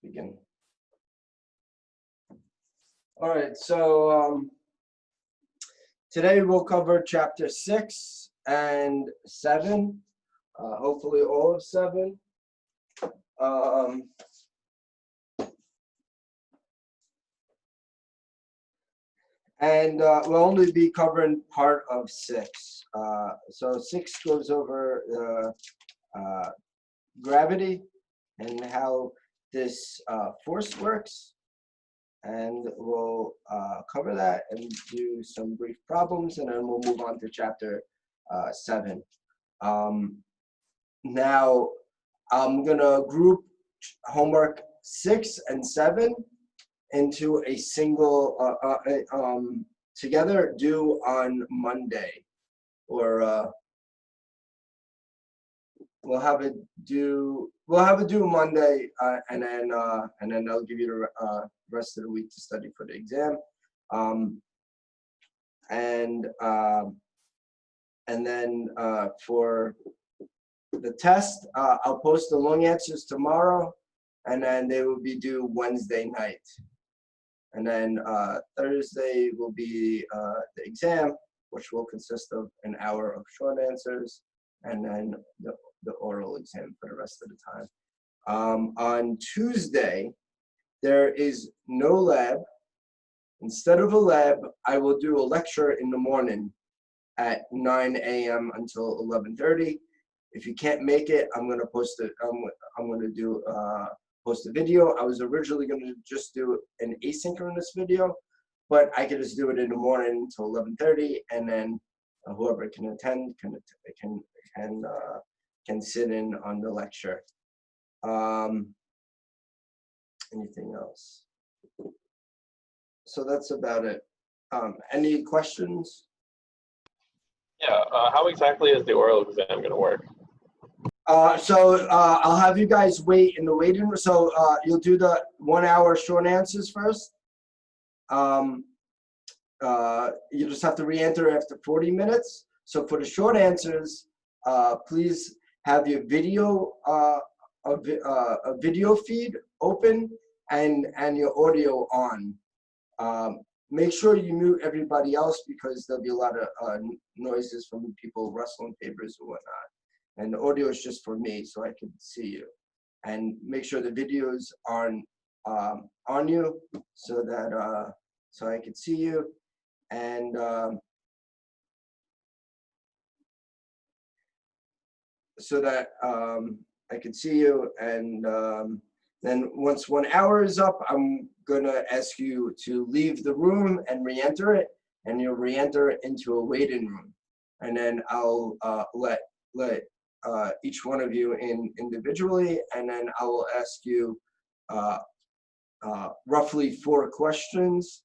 Begin. All right, so today we'll cover chapter 6 and 7, hopefully all of 7. And we'll only be covering part of 6. So 6 goes over gravity and how this force works. And we'll cover that and do some brief problems, and then we'll move on to chapter 7. Now, I'm going to group homework 6 and 7 into a single, together due on Monday. Or we'll have it due Monday, and then I'll give you the rest of the week to study for the exam, and then for the test, I'll post the long answers tomorrow, and then they will be due Wednesday night, and then Thursday will be the exam, which will consist of an hour of short answers, and then the oral exam for the rest of the time. On Tuesday, there is no lab. Instead of a lab, I will do a lecture in the morning at 9 a.m. until 11:30. If you can't make it, I'm going to post it. I'm going to do post a video. I was originally going to just do an asynchronous video, but I could just do it in the morning until 11:30, and then whoever can attend can sit in on the lecture. Anything else? So that's about it. Any questions? Yeah, how exactly is the oral exam going to work? So I'll have you guys wait in the waiting room. So you'll do the 1 hour short answers first. You just have to re-enter after 40 minutes. So for the short answers, please have your video, a video feed open and your audio on. Make sure you mute everybody else, because there'll be a lot of noises from people rustling papers or whatnot. And the audio is just for me, so I can see you. And make sure the videos are on you, so that so I can see you. And so that I can see you. And then once 1 hour is up, I'm gonna ask you to leave the room and re-enter it, and you'll re-enter it into a waiting room. And then I'll let each one of you in individually, and then I will ask you roughly 4 questions.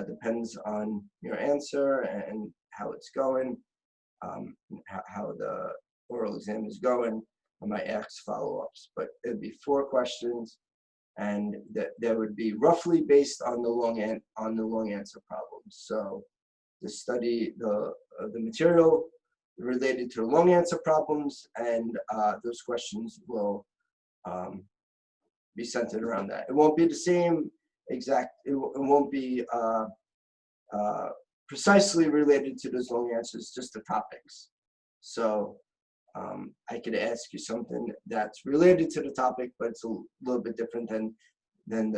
Depends on your answer and how it's going, how the oral exam is going. I might ask follow-ups, but it'd be 4 questions, and that would be roughly based on the long answer problems. So to study the material related to the long answer problems, and those questions will be centered around that. It won't be the same exact. It won't be precisely related to those long answers, just the topics. So I could ask you something that's related to the topic, but it's a little bit different than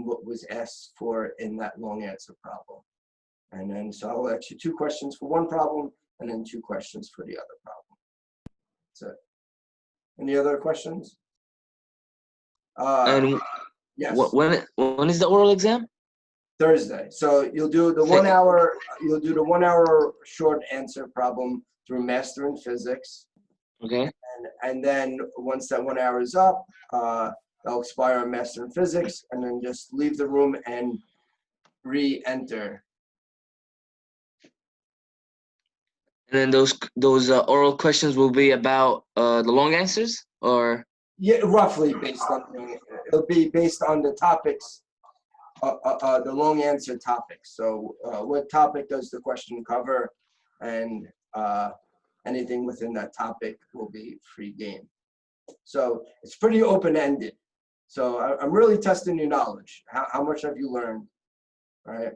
what was asked for in that long answer problem. And then so I'll ask you 2 questions for one problem, and then 2 questions for the other problem. That's it. Any other questions? And yes. When is the oral exam? Thursday. So you'll do the 1 hour. You'll do the 1 hour short answer problem through Master in Physics. Okay. And then once that 1 hour is up, they'll expire on Master in Physics, and then just leave the room and re-enter. And then those oral questions will be about the long answers, or? Yeah, roughly based on, it'll be based on the topics, the long answer topics. So what topic does the question cover, and anything within that topic will be free game. So it's pretty open-ended. So I'm really testing your knowledge. How much have you learned, right?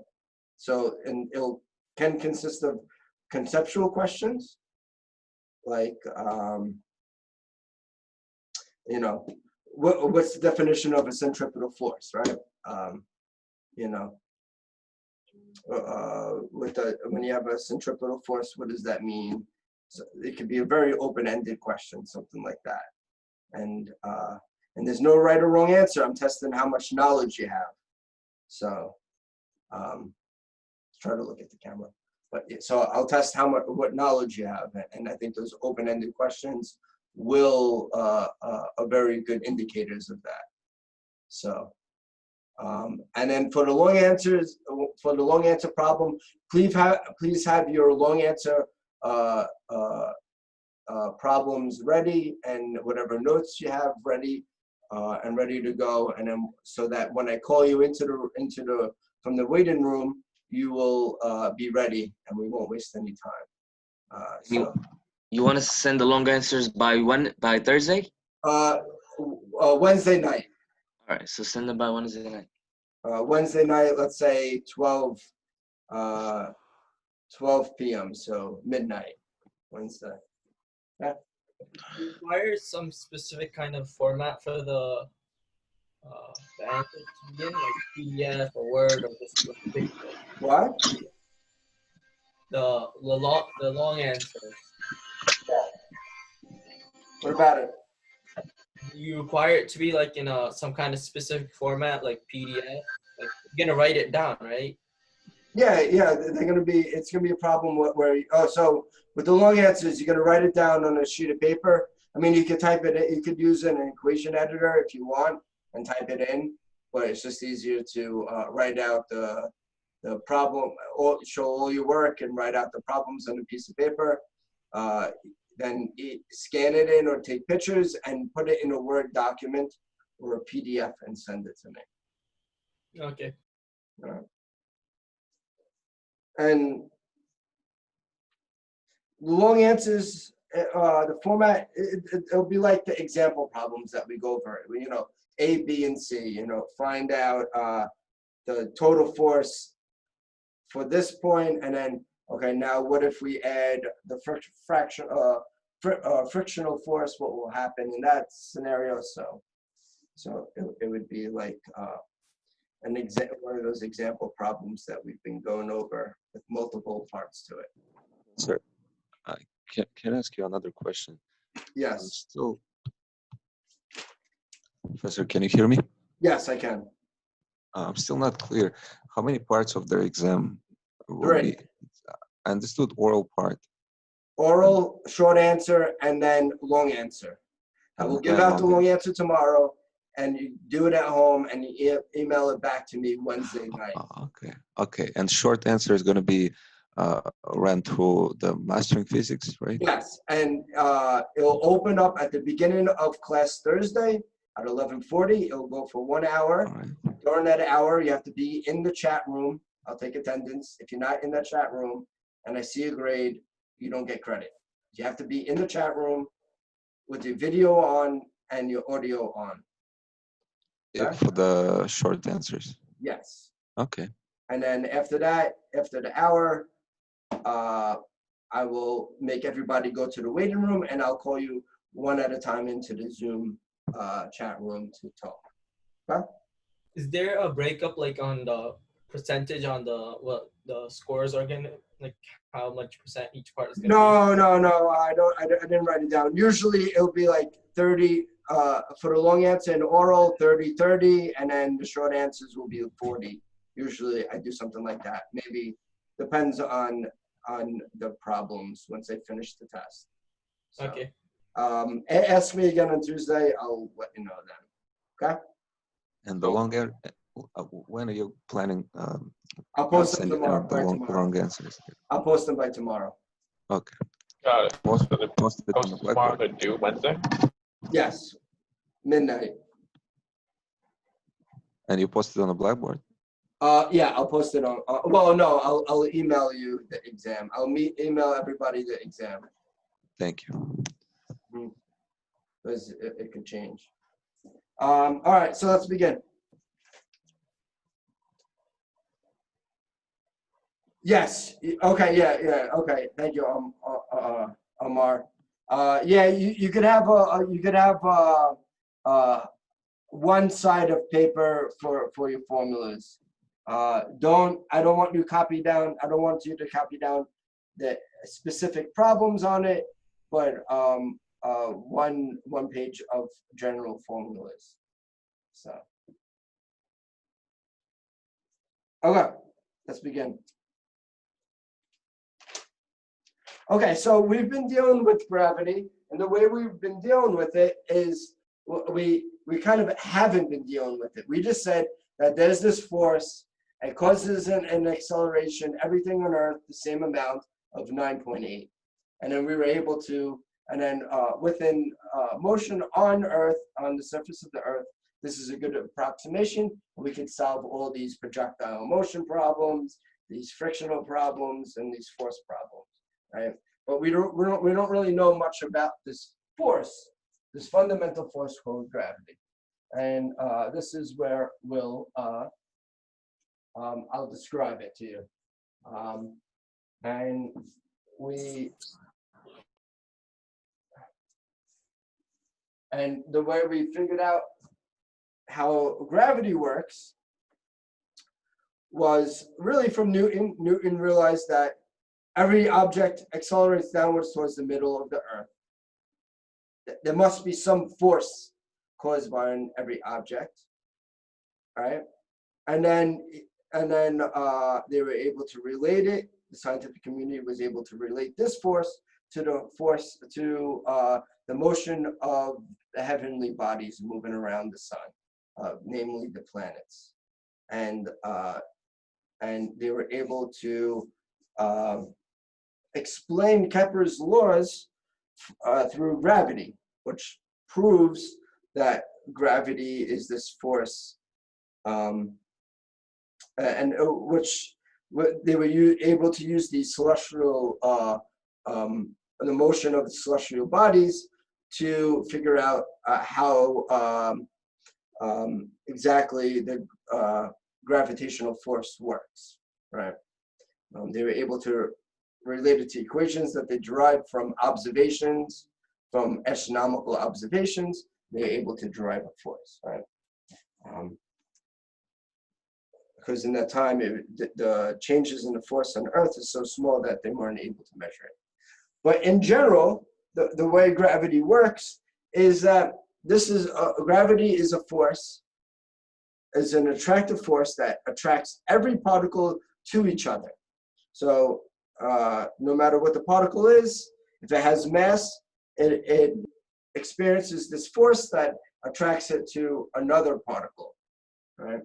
So, and can consist of conceptual questions, like, you know, what's the definition of a centripetal force, right? You know, when you have a centripetal force, what does that mean? So it could be a very open-ended question, something like that. And there's no right or wrong answer. I'm testing how much knowledge you have. So try to look at the camera. But so I'll test what knowledge you have, and I think those open-ended questions will are very good indicators of that. So. And then for the long answers, for the long answer problem, please have your long answer problems ready, and whatever notes you have ready and ready to go, and then so that when I call you from the waiting room, you will be ready, and we won't waste any time. So you want to send the long answers by when? By Thursday? Wednesday night. All right, so send them by Wednesday night. Wednesday night, let's say 12 p.m. So midnight, Wednesday. Yeah. Do you require some specific kind of format for the answers to begin, like PDF or Word or just like What? the long answers? What about it? You require it to be like in some kind of specific format, like PDF. Like you're gonna write it down, right? Yeah, it's gonna be a problem so with the long answers, you're gonna write it down on a sheet of paper. I mean, you could type it in, you could use an equation editor if you want and type it in, but it's just easier to write out the problem, or show all your work and write out the problems on a piece of paper. Then scan it in or take pictures and put it in a Word document or a PDF and send it to me. Okay. All right. And the long answers, the format, it'll be like the example problems that we go over. You know, A, B, and C. You know, find out the total force for this point, and then okay, now what if we add the frictional force? What will happen in that scenario? So it would be like one of those example problems that we've been going over with multiple parts to it. Sir, I can I ask you another question? Yes. Professor, can you hear me? Yes, I can. I'm still not clear. How many parts of the exam will Three. be? I understood oral part. Oral, short answer, and then long answer. I will give out the long answer tomorrow, and you do it at home, and you email it back to me Wednesday night. Okay. And short answer is going to be ran through the mastering physics, right? Yes, and it'll open up at the beginning of class Thursday at 11:40. It'll go for 1 hour. All right. During that hour, you have to be in the chat room. I'll take attendance. If you're not in that chat room and I see a grade, you don't get credit. You have to be in the chat room with your video on and your audio on. Yeah, for the short answers. Yes. Okay. And then after that, after the hour, I will make everybody go to the waiting room, and I'll call you one at a time into the Zoom chat room to talk. Okay? Is there a breakup like on the percentage on what the scores are gonna, like how much percent each part is gonna be? No. I didn't write it down. Usually it'll be like 30 for the long answer and oral, 30, and then the short answers will be 40. Usually I do something like that. Maybe depends on the problems once I finish the test. So, Okay. Ask me again on Tuesday. I'll let you know then. Okay. And the longer, when are you planning? I'll post them tomorrow. Long answers. I'll post them by tomorrow. Okay. Got it. Post it on the Tomorrow Blackboard. to do Wednesday? Yes, midnight. And you post it on the Blackboard? Yeah, I'll post it on. Well, no, I'll email you the exam. Email everybody the exam Thank you. because it could change. All right, so let's begin. Yes. Okay. Yeah. Okay. Thank you, Amar. Yeah. You could have one side of paper for your formulas. I don't want you to copy down. I don't want you to copy down the specific problems on it, but one page of general formulas. So. Okay. Let's begin. Okay, so we've been dealing with gravity, and the way we've been dealing with it is we kind of haven't been dealing with it. We just said that there's this force, it causes an acceleration, everything on Earth, the same amount of 9.8. And then we were able to, and then within motion on Earth, on the surface of the Earth, this is a good approximation. We can solve all these projectile motion problems, these frictional problems, and these force problems. Right, but we don't really know much about this force, this fundamental force called gravity, and this is where I'll describe it to you, and the way we figured out how gravity works was really from Newton. Newton realized that every object accelerates downwards towards the middle of the Earth. There must be some force caused by every object, right? And then they were able to relate it. The scientific community was able to relate this force to the motion of the heavenly bodies moving around the sun, namely the planets, and they were able to explain Kepler's laws through gravity, which proves that gravity is this force, and which they were able to use the celestial, the motion of the celestial bodies to figure out how exactly the gravitational force works, right? They were able to relate it to equations that they derived from observations, from astronomical observations. They were able to derive a force, right? Because in that time, the changes in the force on Earth is so small that they weren't able to measure it. But in general, the way gravity works is that gravity is a force, is an attractive force that attracts every particle to each other. So no matter what the particle is, if it has mass, it experiences this force that attracts it to another particle, right?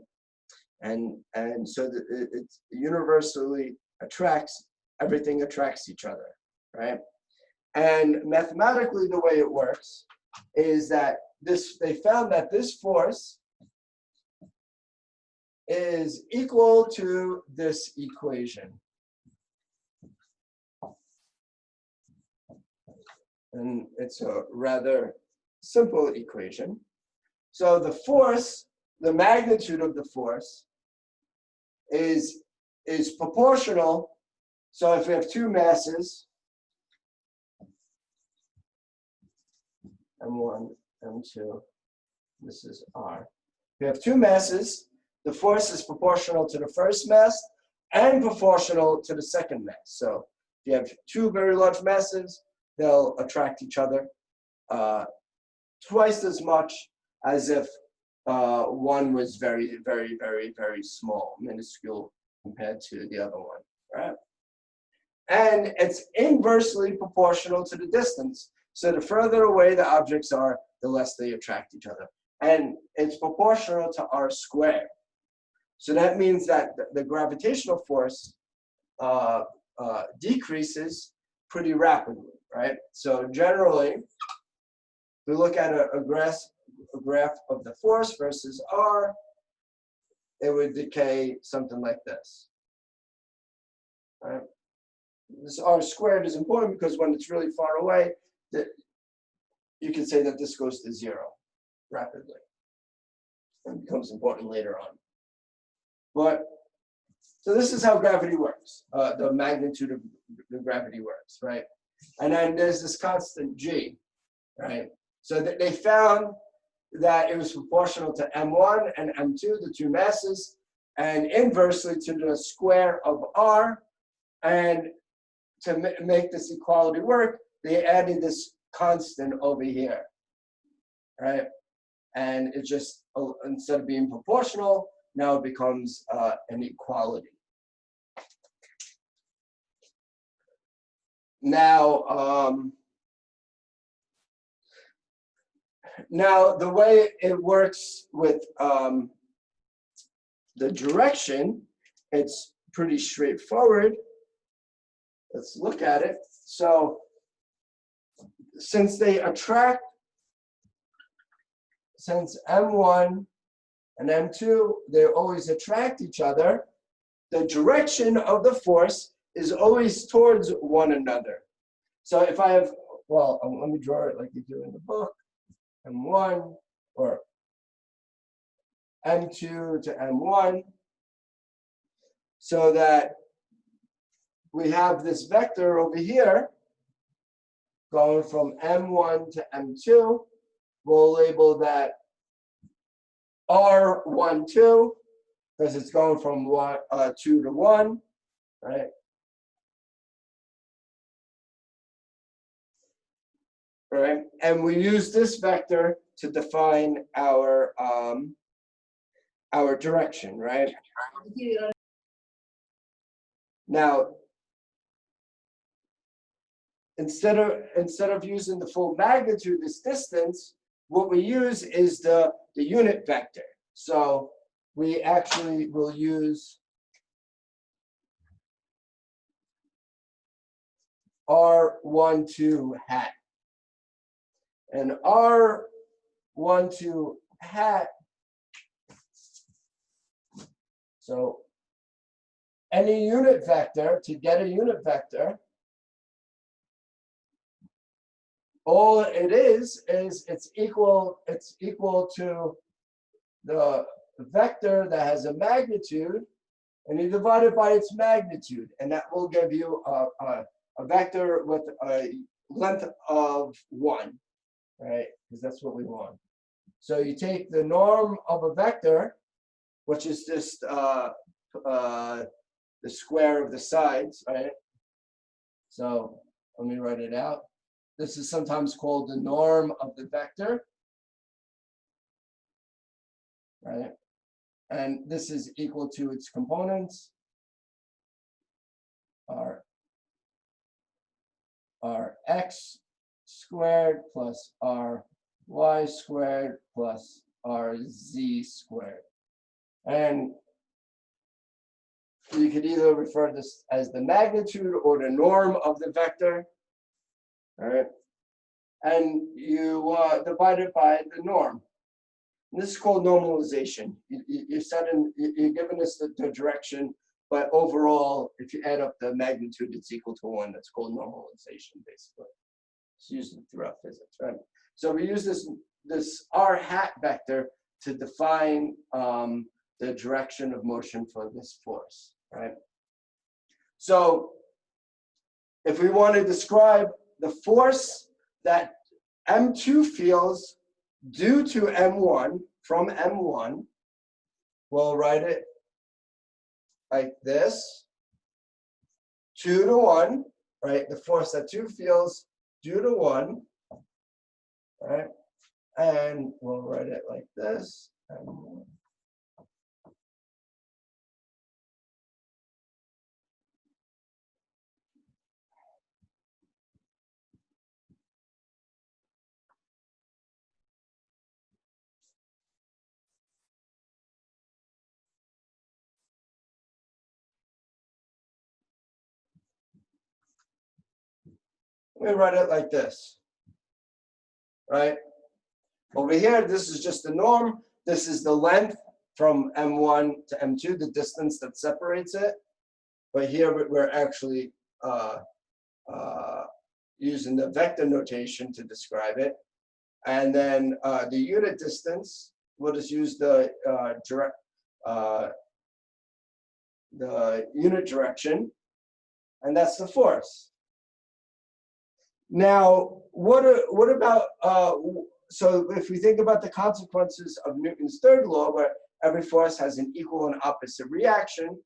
And so it universally attracts, everything attracts each other, right? And mathematically, the way it works is that they found that this force is equal to this equation. And it's a rather simple equation. So the force, the magnitude of the force is proportional. So if we have two masses, M1, M2, this is R. If we have two masses, the force is proportional to the first mass and proportional to the second mass. So if you have two very large masses, they'll attract each other twice as much as if one was very, very, very, very small, minuscule compared to the other one, right? And it's inversely proportional to the distance. So the further away the objects are, the less they attract each other. And it's proportional to R squared. So that means that the gravitational force decreases pretty rapidly, right? So generally, we look at a graph of the force versus R, it would decay something like this, right? This R squared is important because when it's really far away, you can say that this goes to zero rapidly, It becomes important later on. But, so this is how gravity works. The magnitude of the gravity works, right? And then there's this constant G, right? So that they found that it was proportional to M1 and M2, the two masses, and inversely to the square of R. And to make this equality work, they added this constant over here, right? And it just, instead of being proportional, now it becomes an equality. Now, now the way it works with the direction, it's pretty straightforward. Let's look at it. So since they attract, since M1 and M2, they always attract each other, the direction of the force is always towards one another. So if I have, well, let me draw it like you do in the book, M1 or M2 to M1, so that we have this vector over here going from M1 to M2. We'll label that R12 because it's going from 2 to 1, right? Right, and we use this vector to define our direction, right? Now, instead of using the full magnitude, this distance, what we use is the unit vector. So we actually will use R12 hat. And R12 hat, so any unit vector, to get a unit vector, all it is it's equal to the vector that has a magnitude, and you divide it by its magnitude, and that will give you a vector with a length of 1, right? Because that's what we want. So you take the norm of a vector, which is just the square of the sides, right? So let me write it out. This is sometimes called the norm of the vector, right? And this is equal to its components, our x squared plus our y squared plus our z squared. And you could either refer to this as the magnitude or the norm of the vector. All right, and you divide it by the norm. And this is called normalization. You're giving us the direction, but overall, if you add up the magnitude, it's equal to 1. That's called normalization, basically. It's used throughout physics, right? So we use this r hat vector to define the direction of motion for this force, right? So if we want to describe the force that M2 feels due to M1 from M1, we'll write it like this, 2 to 1, right? The force that 2 feels due to 1, right? And we'll write it like this. M1. Let me write it like this, right? Over here, this is just the norm. This is the length from M1 to M2, the distance that separates it. But here we're actually using the vector notation to describe it. And then the unit distance we'll just use the unit direction, and that's the force. Now, what about, so if we think about the consequences of Newton's third law, where every force has an equal and opposite reaction,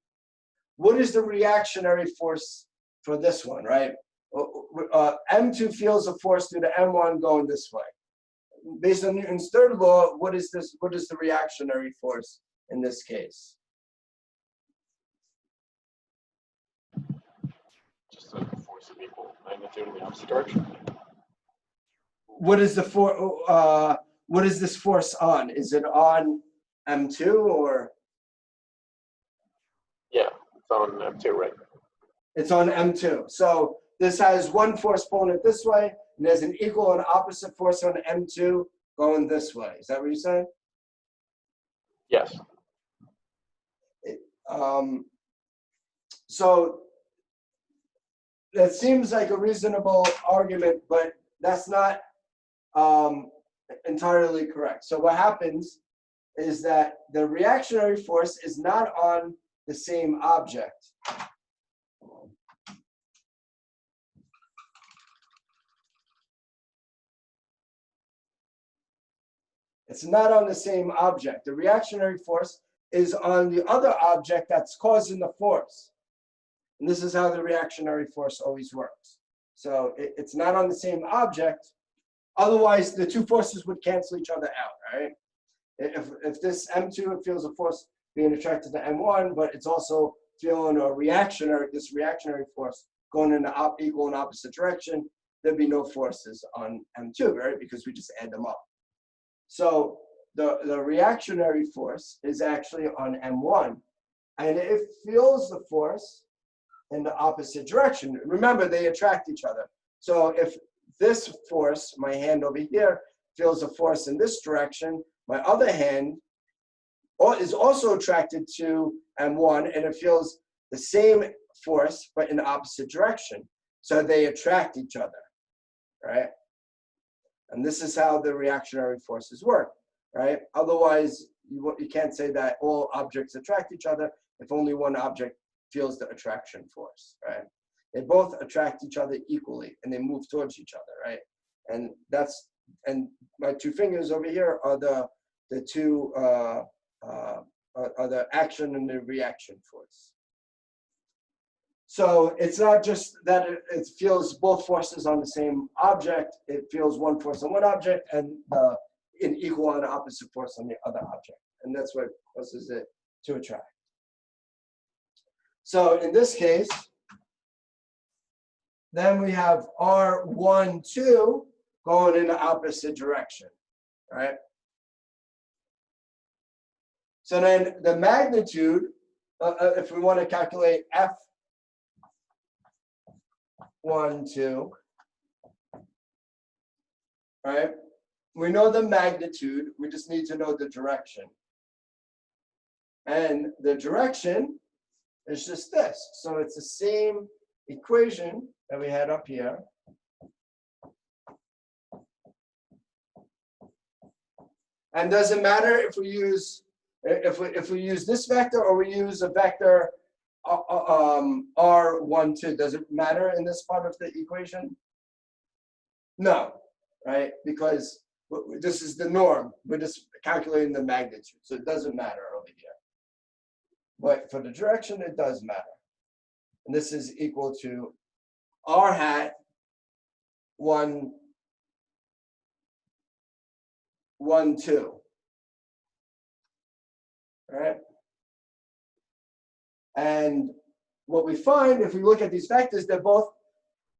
what is the reactionary force for this one, right? M2 feels a force through the M1 going this way. Based on Newton's third law, what is the reactionary force in this case? Just a force of equal magnitude in the opposite direction. What is what is this force on? Is it on M2 or? Yeah, it's on M2, right? It's on M2. So this has one force pulling it this way, and there's an equal and opposite force on M2 going this way. Is that what you're saying? Yes. So that seems like a reasonable argument, but that's not entirely correct. So what happens is that the reactionary force is not on the same object. It's not on the same object. The reactionary force is on the other object that's causing the force. And this is how the reactionary force always works. So it's not on the same object. Otherwise, the two forces would cancel each other out, right? If this M2 feels a force being attracted to M1, but it's also feeling this reactionary force going in the equal and opposite direction, there'd be no forces on M2, right? Because we just add them up. So the reactionary force is actually on M1, and it feels the force in the opposite direction. Remember, they attract each other. So if this force, my hand over here, feels a force in this direction, my other hand is also attracted to M1, and it feels the same force, but in the opposite direction. So they attract each other, right? And this is how the reactionary forces work, right? Otherwise, you can't say that all objects attract each other if only one object feels the attraction force, right? They both attract each other equally, and they move towards each other, right? And my two fingers over here are the two are the action and the reaction force. So it's not just that it feels both forces on the same object, it feels one force on one object and an equal and opposite force on the other object. And that's what causes it to attract. So in this case, then we have R1, 2 going in the opposite direction, right? So then the magnitude, if we want to calculate F1, 2, right? We know the magnitude, we just need to know the direction. And the direction is just this. So it's the same equation that we had up here. And does it matter if we use this vector or we use a vector R1, 2? Does it matter in this part of the equation? No, right? Because this is the norm. We're just calculating the magnitude, so it doesn't matter over here. But for the direction, it does matter. And this is equal to R hat 1, 1, 2. All right? And what we find, if we look at these vectors, they're both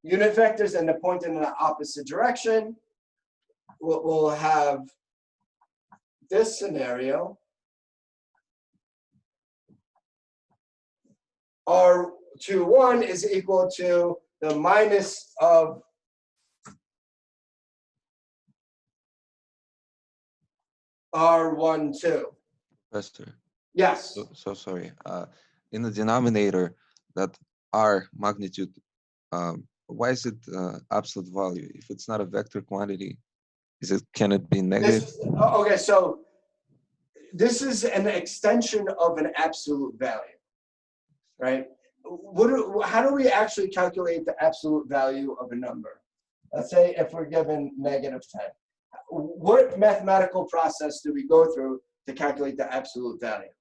unit vectors and they're pointing in the opposite direction. We'll have this scenario. R21 is equal to the minus of R1, 2. Professor. Yes. So sorry. In the denominator, that R magnitude, why is it absolute value? If it's not a vector quantity, can it be negative? Okay, so this is an extension of an absolute value, right? How do we actually calculate the absolute value of a number? Let's say if we're given -10. What mathematical process do we go through to calculate the absolute value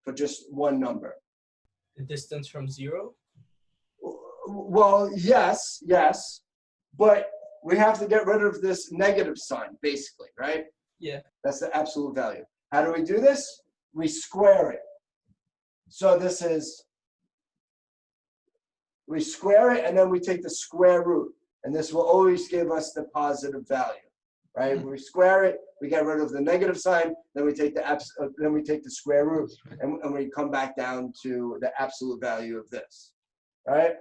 for just one number? The distance from 0? Well, yes, but we have to get rid of this negative sign, basically, right? Yeah. That's the absolute value. How do we do this? We square it. So this is, we square it and then we take the square root. And this will always give us the positive value, right? We square it, we get rid of the negative sign, then we take the square root, and we come back down to the absolute value of this, right?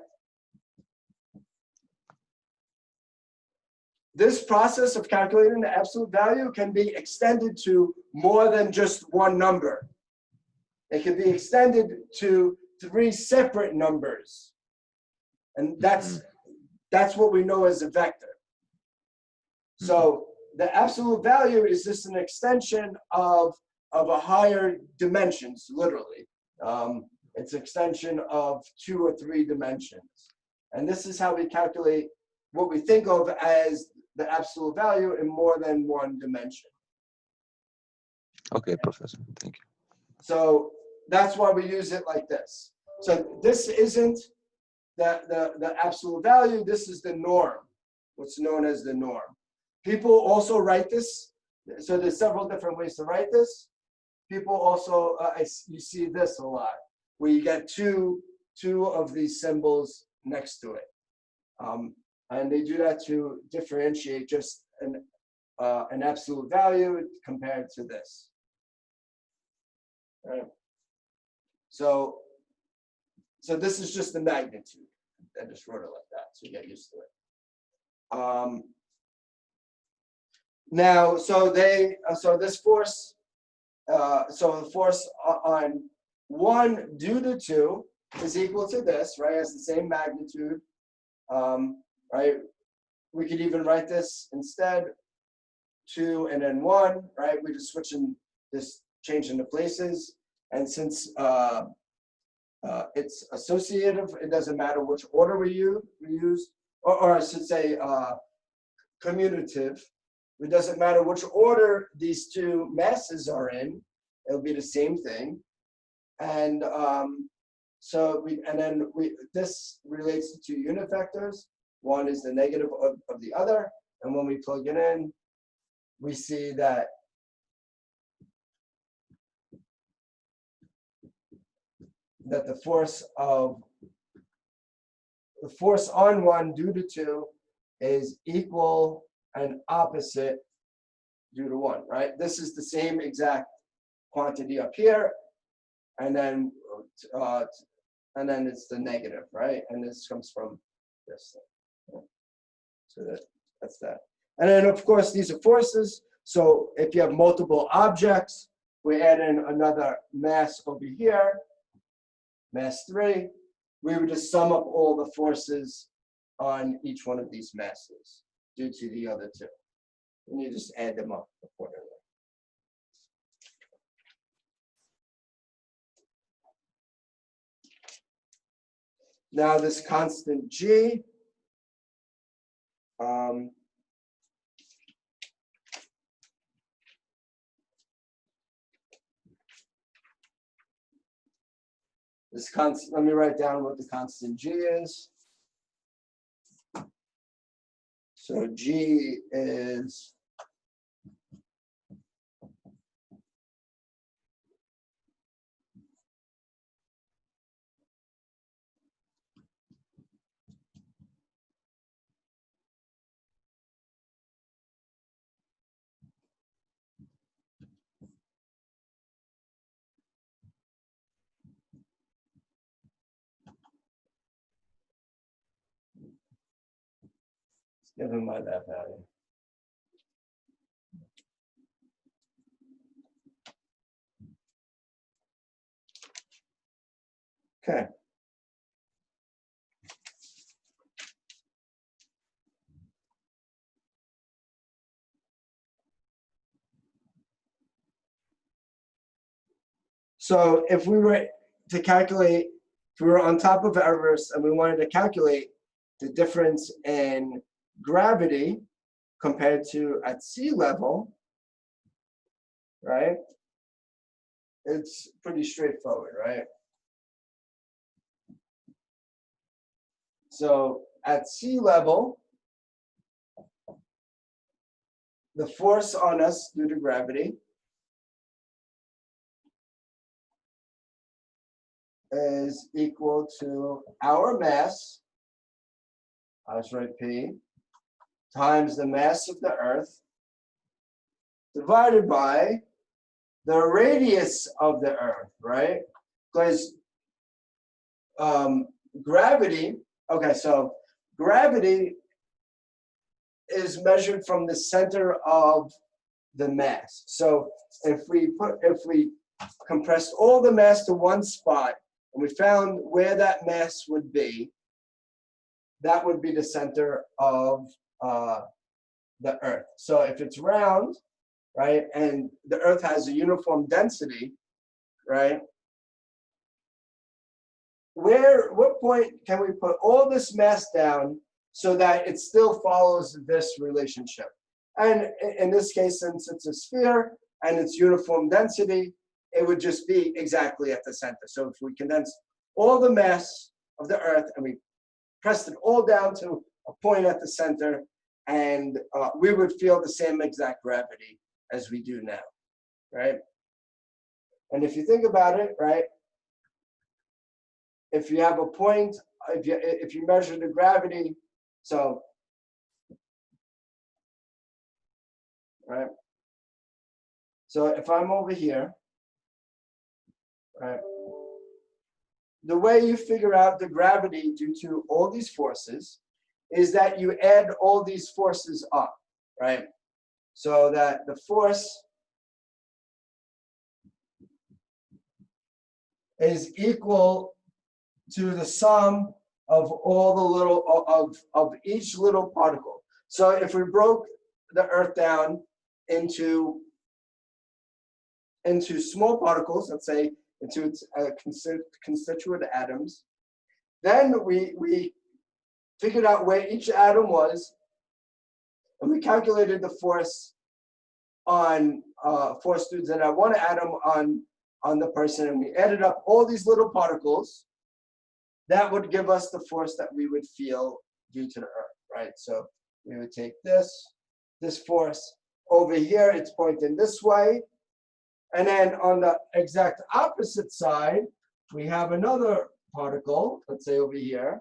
This process of calculating the absolute value can be extended to more than just one number. It can be extended to 3 separate numbers. And that's what we know as a vector. So the absolute value is just an extension of a higher dimensions, literally. It's extension of 2 or 3 dimensions. And this is how we calculate what we think of as the absolute value in more than one dimension. Okay, Professor, thank you. So that's why we use it like this. So this isn't the absolute value, this is the norm, what's known as the norm. People also write this, so there's several different ways to write this. People also, you see this a lot, where you get two of these symbols next to it. And they do that to differentiate just an absolute value compared to this. Right? So this is just the magnitude. I just wrote it like that, so you get used to it. Now, so this force, so the force on 1 due to 2 is equal to this, right? Has the same magnitude, right? We could even write this instead 2 and then 1, right? We just switching this, changing the places, and since it's associative, it doesn't matter which order we use, or I should say commutative. It doesn't matter which order these 2 masses are in, it'll be the same thing. And this relates to 2 unit vectors. One is the negative of the other, and when we plug it in, we see that the force on 1 due to 2 is equal and opposite due to 1, right? This is the same exact quantity up here, and then it's the negative, right? And this comes from this thing. So that's that. And then of course these are forces. So if you have multiple objects, we add in another mass over here, mass 3. We would just sum up all the forces on each one of these masses due to the other 2. And you just add them up accordingly. Now this constant G, let me write down what the constant G is. So G is given by that value. Okay. So if we were to calculate, if we were on top of Everest and we wanted to calculate the difference in gravity compared to at sea level, right? It's pretty straightforward, right? So at sea level, the force on us due to gravity is equal to our mass, I just write P, times the mass of the Earth, divided by the radius of the Earth, right? Because gravity, okay, so gravity is measured from the center of the mass. So if we compressed all the mass to one spot and we found where that mass would be, that would be the center of the Earth. So if it's round, right, and the Earth has a uniform density, right, what point can we put all this mass down so that it still follows this relationship? And in this case, since it's a sphere and it's uniform density, it would just be exactly at the center. So if we condense all the mass of the Earth and we pressed it all down to a point at the center, and we would feel the same exact gravity as we do now, right? And if you think about it, right, if you have a point, if you measure the gravity, so, right, so if I'm over here, right, the way you figure out the gravity due to all these forces is that you add all these forces up, right? So that the force is equal to the sum of all the little of each little particle. So if we broke the Earth down into small particles, let's say into its constituent atoms, then we figured out where each atom was, and we calculated the force on force due to that one atom on the person, and we added up all these little particles. That would give us the force that we would feel due to the Earth, right? So we would take this force over here, it's pointing this way. And then on the exact opposite side, we have another particle, let's say over here.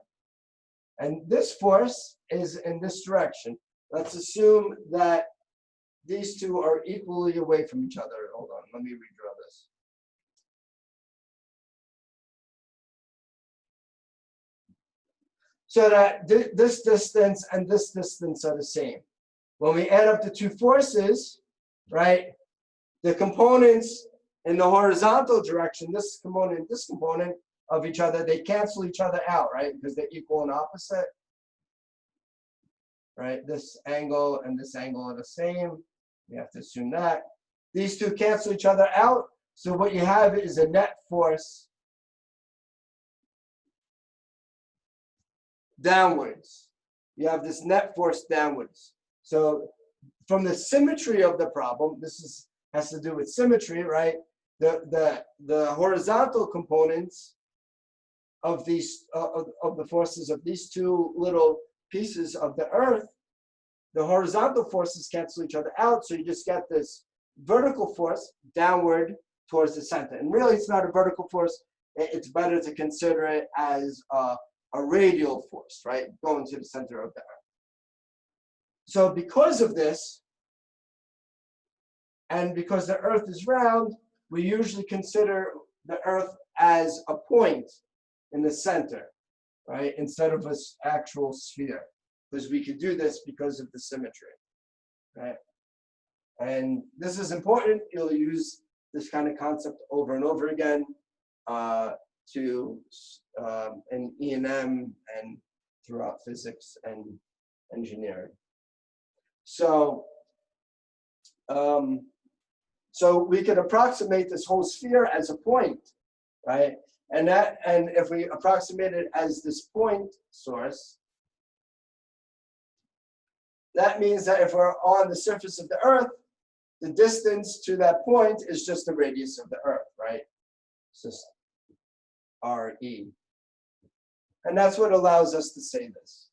And this force is in this direction. Let's assume that these two are equally away from each other. Hold on, let me redraw this. So that this distance and this distance are the same. When we add up the two forces, right, the components in the horizontal direction, this component of each other, they cancel each other out, right, because they're equal and opposite. Right, this angle and this angle are the same. We have to assume that. These two cancel each other out. So what you have is a net force downwards. You have this net force downwards. So from the symmetry of the problem, has to do with symmetry, right? The horizontal components of these of the forces of these two little pieces of the Earth, the horizontal forces cancel each other out, so you just get this vertical force downward towards the center. And really, it's not a vertical force. It's better to consider it as a radial force, right, going to the center of the Earth. So because of this, and because the Earth is round, we usually consider the Earth as a point in the center, right, instead of an actual sphere, because we could do this because of the symmetry, right? And this is important. You'll use this kind of concept over and over again in E&M and throughout physics and engineering. So So we could approximate this whole sphere as a point, right? And if we approximate it as this point source, that means that if we're on the surface of the Earth, the distance to that point is just the radius of the Earth, right? It's just RE. And that's what allows us to say this,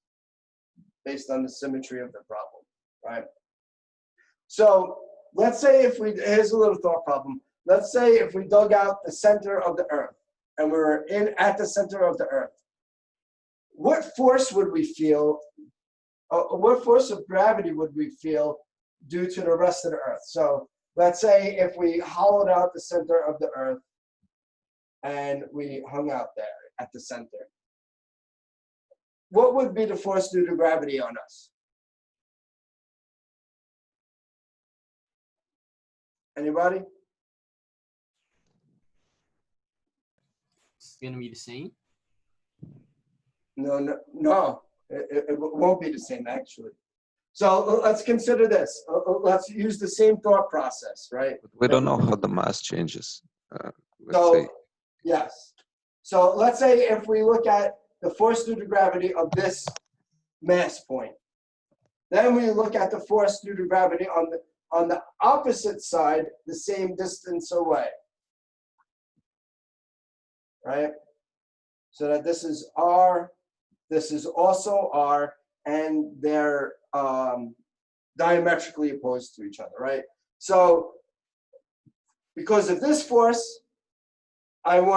based on the symmetry of the problem, right? So let's say here's a little thought problem. Let's say if we dug out the center of the Earth, and we're at the center of the Earth, what force would we feel, what force of gravity would we feel due to the rest of the Earth? So let's say if we hollowed out the center of the Earth and we hung out there at the center, what would be the force due to gravity on us? Anybody? It's gonna be the same. No. It won't be the same, actually. So let's consider this. Let's use the same thought process, right? We don't know how the mass changes. Let's So, say. yes. So let's say if we look at the force due to gravity of this mass point, then we look at the force due to gravity on the opposite side, the same distance away, right? So that this is R, this is also R, and they're diametrically opposed to each other, right? So because of this force, I'm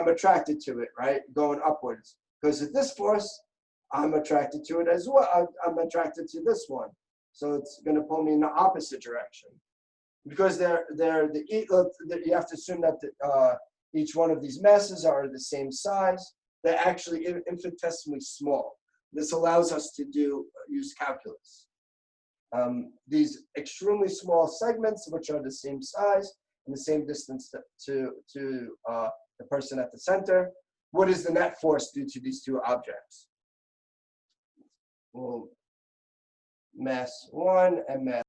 attracted to it, right? Going upwards. Because of this force, I'm attracted to it as well. I'm attracted to this one. So it's going to pull me in the opposite direction. Because you have to assume that each one of these masses are the same size. They're actually infinitesimally small. This allows us to use calculus. These extremely small segments, which are the same size and the same distance to the person at the center. What is the net force due to these two objects? Well, mass 1 and mass